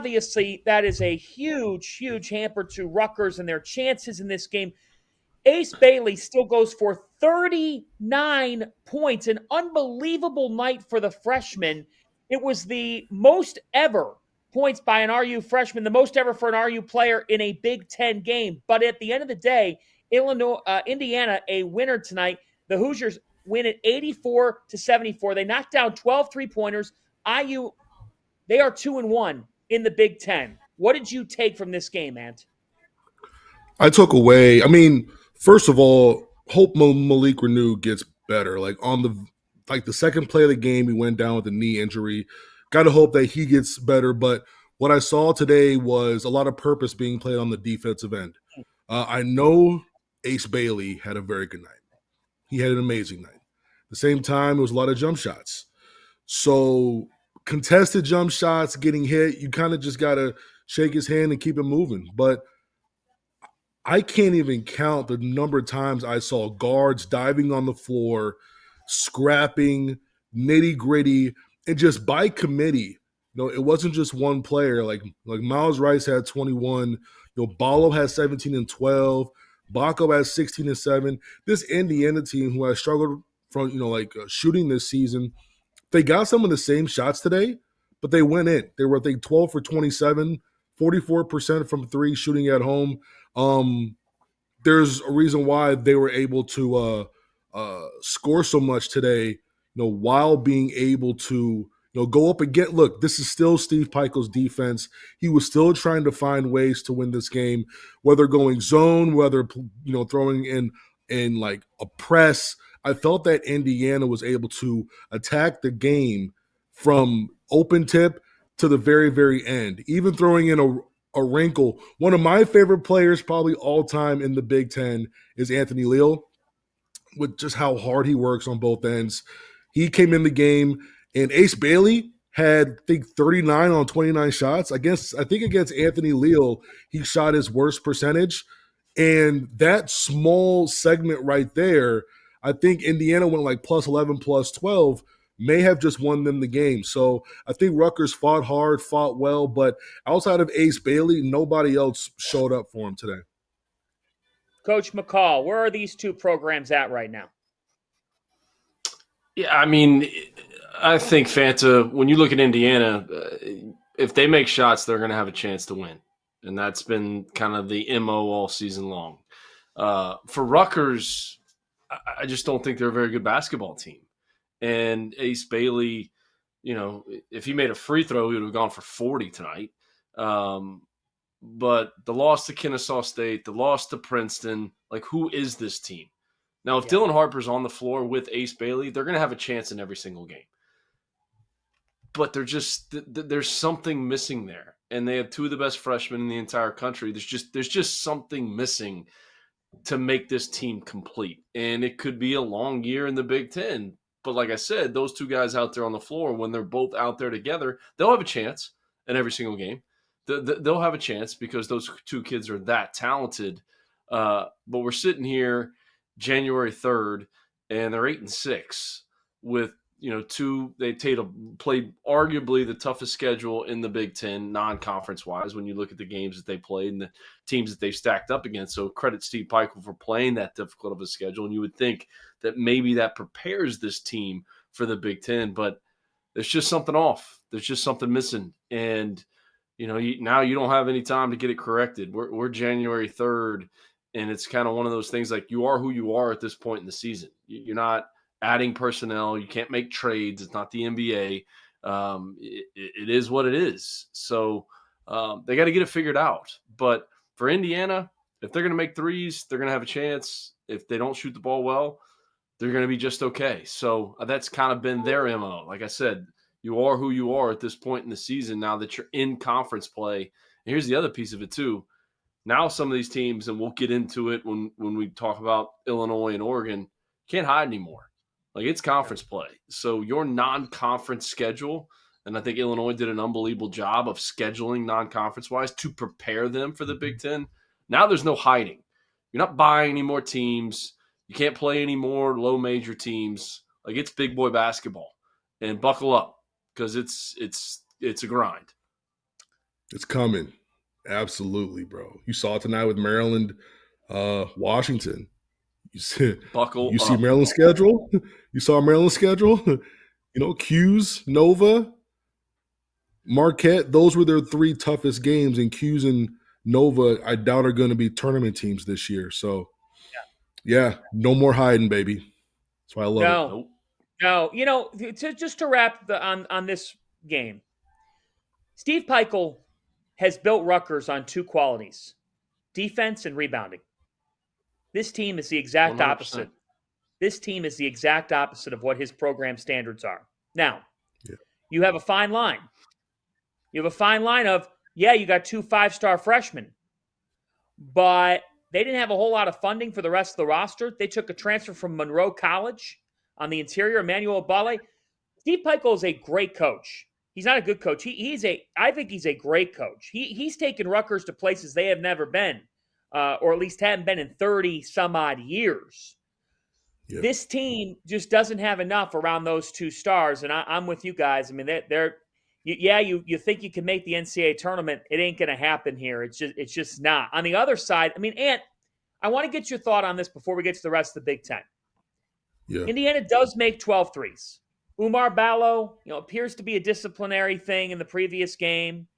obviously, that is a huge, huge hamper to Rutgers and their chances in this game. Ace Bailey still goes for 39 points, an unbelievable night for the freshman. It was the most ever points by an RU freshman, the most ever for an RU player in a Big Ten game. But at the end of the day, Indiana, a winner tonight. The Hoosiers win at 84-74. They knocked down 12 3-pointers. IU, they are 2-1 in the Big Ten. What did you take from this game, Ant? I took away, first of all, hope Malik Renew gets better. The second play of the game, he went down with a knee injury. Got to hope that he gets better. But what I saw today was a lot of purpose being played on the defensive end. I know Ace Bailey had a very good night. He had an amazing night. At the same time, it was a lot of jump shots. So contested jump shots, getting hit, you kind of just got to shake his hand and keep it moving. But I can't even count the number of times I saw guards diving on the floor, scrapping, nitty-gritty, and just by committee. It wasn't just one player. Like Miles Rice had 21. Ballo had 17 and 12. Baco has 16 and 7. This Indiana team, who has struggled from shooting this season, they got some of the same shots today, but they went in. They were, I think, 12 for 27, 44% from three, shooting at home. There's a reason why they were able to score so much today, while being able to go up and get. Look, this is still Steve Pikiell's defense. He was still trying to find ways to win this game, whether going zone, whether throwing in like a press. I felt that Indiana was able to attack the game from open tip to the very, very end, even throwing in a wrinkle. One of my favorite players, probably all time in the Big Ten, is Anthony Leal, with just how hard he works on both ends. He came in the game, and Ace Bailey had, I think, 39 on 29 shots. Against Anthony Leal, he shot his worst percentage. And that small segment right there, I think Indiana went like plus 11, plus 12, may have just won them the game. So I think Rutgers fought hard, fought well, but outside of Ace Bailey, nobody else showed up for him today. Coach McCall, where are these two programs at right now? Yeah, I think Fanta, when you look at Indiana, if they make shots, they're going to have a chance to win. And that's been kind of the MO all season long. For Rutgers, I just don't think they're a very good basketball team. And Ace Bailey, if he made a free throw, he would have gone for 40 tonight. But the loss to Kennesaw State, the loss to Princeton, who is this team? Now, if Dylan Harper's on the floor with Ace Bailey, they're going to have a chance in every single game. But there's something missing there. And they have two of the best freshmen in the entire country. There's just something missing to make this team complete. And it could be a long year in the Big Ten. But like I said, those two guys out there on the floor, when they're both out there together, they'll have a chance in every single game. They'll have a chance because those two kids are that talented. But we're sitting here January 3rd, and they're 8-6 with they played arguably the toughest schedule in the Big Ten, non-conference wise, when you look at the games that they played and the teams that they've stacked up against. So credit Steve Pikiell for playing that difficult of a schedule. And you would think that maybe that prepares this team for the Big Ten, but there's just something off. There's just something missing. And, now you don't have any time to get it corrected. We're January 3rd, and it's kind of one of those things like you are who you are at this point in the season. You're not adding personnel. You can't make trades. It's not the NBA. It is what it is. So they got to get it figured out. But for Indiana, if they're going to make threes, they're going to have a chance. If they don't shoot the ball well, they're going to be just okay. So that's kind of been their MO. Like I said, you are who you are at this point in the season now that you're in conference play. And here's the other piece of it too. Now some of these teams, and we'll get into it when we talk about Illinois and Oregon, can't hide anymore. It's conference play. So your non-conference schedule, and I think Illinois did an unbelievable job of scheduling non-conference-wise to prepare them for the Big Ten. Now there's no hiding. You're not buying any more teams. You can't play any more low-major teams. It's big boy basketball. And buckle up because it's a grind. It's coming. Absolutely, bro. You saw it tonight with Maryland, Washington. Buckle You see up. Maryland's schedule? You saw Maryland's schedule? Q's, Nova, Marquette, those were their three toughest games, and Q's and Nova, I doubt, are going to be tournament teams this year. So, yeah, no more hiding, baby. That's why I love it. Nope. No. Just to wrap on this game, Steve Peichel has built Rutgers on two qualities: defense and rebounding. This team is the exact 100%. opposite. This team is the exact opposite of what his program standards are. Now, you have a fine line. You have a fine line of, you got 2 5-star freshmen, but they didn't have a whole lot of funding for the rest of the roster. They took a transfer from Monroe College on the interior, Emmanuel Bale. Steve Peichel is a great coach. He's not a good coach. I think he's a great coach. He's taken Rutgers to places they have never been, or at least hadn't been in 30 some odd years. Yeah. This team just doesn't have enough around those 2 stars, and I'm with you guys. I mean, you think you can make the NCAA tournament. It ain't going to happen here. It's just not. On the other side, I mean, Ant, I want to get your thought on this before we get to the rest of the Big Ten. Yeah. Indiana does make 12 threes. Umar Ballo, appears to be a disciplinary thing in the previous game.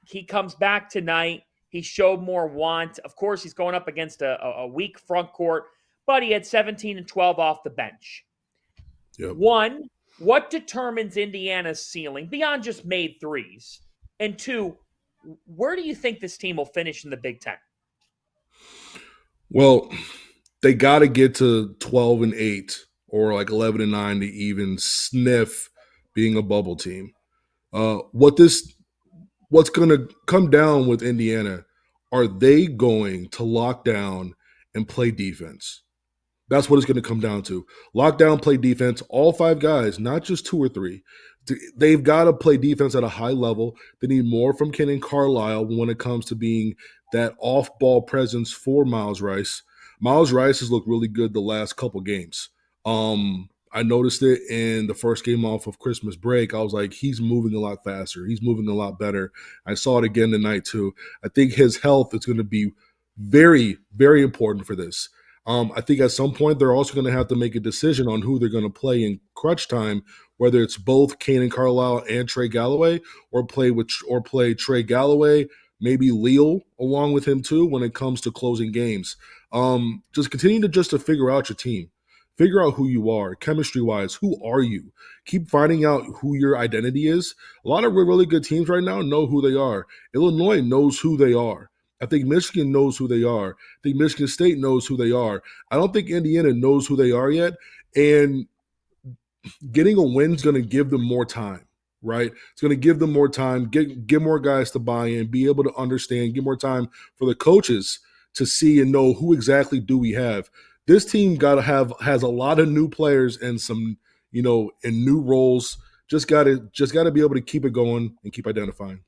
He comes back tonight. He showed more want. Of course, he's going up against a weak front court, but he had 17 and 12 off the bench. Yep. One, what determines Indiana's ceiling beyond just made threes? And 2, where do you think this team will finish in the Big Ten? Well, they got to get to 12 and 8 or like 11 and 9 to even sniff being a bubble team. What's going to come down with Indiana, are they going to lock down and play defense? That's what it's going to come down to. Lock down, play defense. All 5 guys, not just 2 or 3. They've got to play defense at a high level. They need more from Kenan Carlisle when it comes to being that off-ball presence for Miles Rice. Miles Rice has looked really good the last couple games. I noticed it in the first game off of Christmas break. I was like, he's moving a lot faster. He's moving a lot better. I saw it again tonight too. I think his health is going to be very, very important for this. I think at some point they're also going to have to make a decision on who they're going to play in crunch time, whether it's both Kenan Carlisle and Trey Galloway, or play Trey Galloway, maybe Leal along with him too when it comes to closing games. Just continue to figure out your team. Figure out who you are, chemistry-wise. Who are you? Keep finding out who your identity is. A lot of really good teams right now know who they are. Illinois knows who they are. I think Michigan knows who they are. I think Michigan State knows who they are. I don't think Indiana knows who they are yet. And getting a win is going to give them more time, right? It's going to give them more time, get more guys to buy in, be able to understand, give more time for the coaches to see and know who exactly do we have. This team has a lot of new players and some, in new roles. Just got to be able to keep it going and keep identifying.